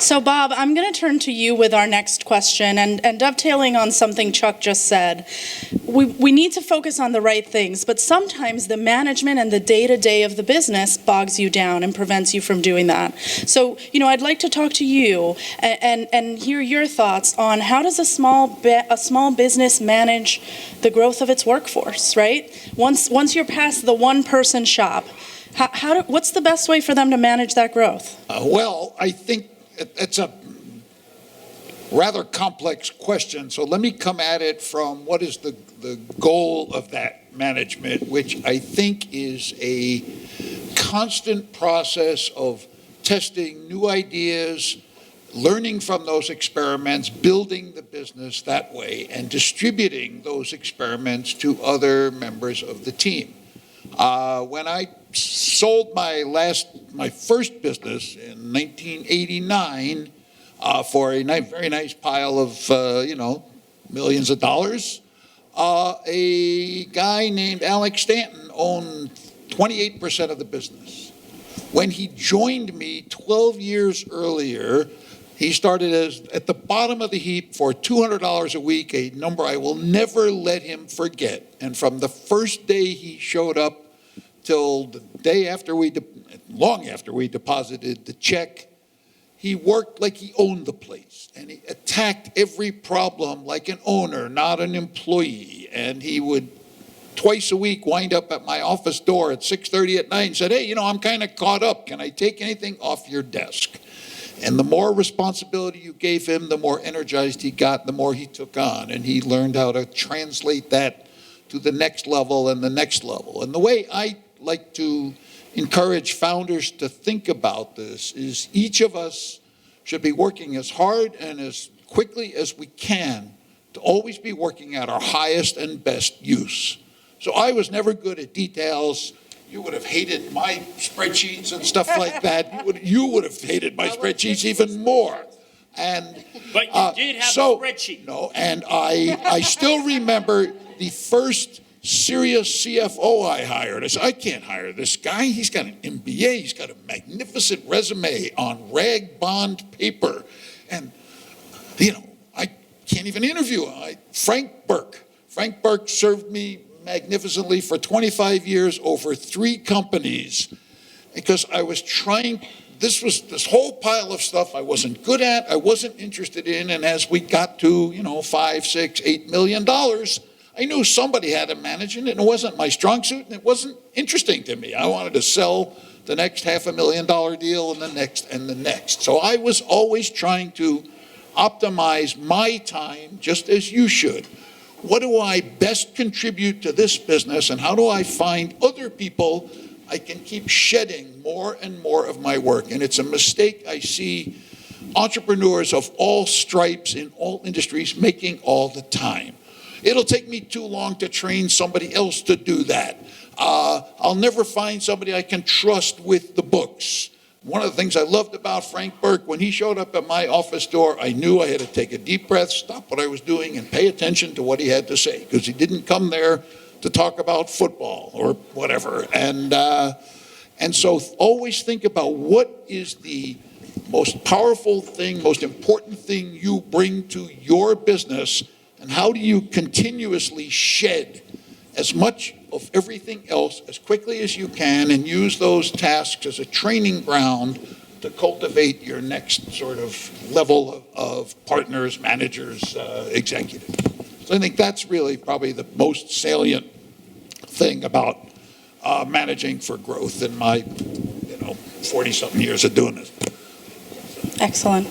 So Bob, I'm going to turn to you with our next question, and dovetailing on something Chuck just said. We need to focus on the right things, but sometimes the management and the day-to-day of the business bogs you down and prevents you from doing that. So, I'd like to talk to you and hear your thoughts on how does a small business manage the growth of its workforce, right? Once you're past the one-person shop, what's the best way for them to manage that growth? Well, I think it's a rather complex question. So let me come at it from what is the goal of that management, which I think is a constant process of testing new ideas, learning from those experiments, building the business that way, and distributing those experiments to other members of the team. When I sold my first business in 1989 for a very nice pile of millions of dollars, a guy named Alex Stanton owned 28% of the business. When he joined me 12 years earlier, he started at the bottom of the heap for $200 a week, a number I will never let him forget. And from the first day he showed up till the day after long after we deposited the check, he worked like he owned the place. And he attacked every problem like an owner, not an employee. And he would twice a week wind up at my office door at 6:30 at night and said, "Hey, I'm kind of caught up. Can I take anything off your desk?" And the more responsibility you gave him, the more energized he got, the more he took on. And he learned how to translate that to the next level and the next level. And the way I like to encourage founders to think about this is each of us should be working as hard and as quickly as we can to always be working at our highest and best use. So I was never good at details. You would have hated my spreadsheets and stuff like that. You would have hated my spreadsheets even more. But you did have a spreadsheet. No, and I still remember the first serious CFO I hired. I said, I can't hire this guy. He's got an MBA. He's got a magnificent resume on rag bond paper. And, I can't even interview him. Frank Burke served me magnificently for 25 years over 3 companies because I was trying, this whole pile of stuff I wasn't good at, I wasn't interested in, and as we got to, $5, $6, $8 million, I knew somebody had to manage it, and it wasn't my strong suit, and it wasn't interesting to me. I wanted to sell the next $500,000 deal and the next and the next. So I was always trying to optimize my time just as you should. What do I best contribute to this business, and how do I find other people I can keep shedding more and more of my work? And it's a mistake I see entrepreneurs of all stripes in all industries making all the time. It'll take me too long to train somebody else to do that. I'll never find somebody I can trust with the books. One of the things I loved about Frank Burke, when he showed up at my office door, I knew I had to take a deep breath, stop what I was doing, and pay attention to what he had to say, because he didn't come there to talk about football or whatever. And so always think about what is the most powerful thing, most important thing you bring to your business, and how do you continuously shed as much of everything else as quickly as you can and use those tasks as a training ground to cultivate your next sort of level of partners, managers, executives. So I think that's really probably the most salient thing about managing for growth in my 40-something years of doing this. Excellent.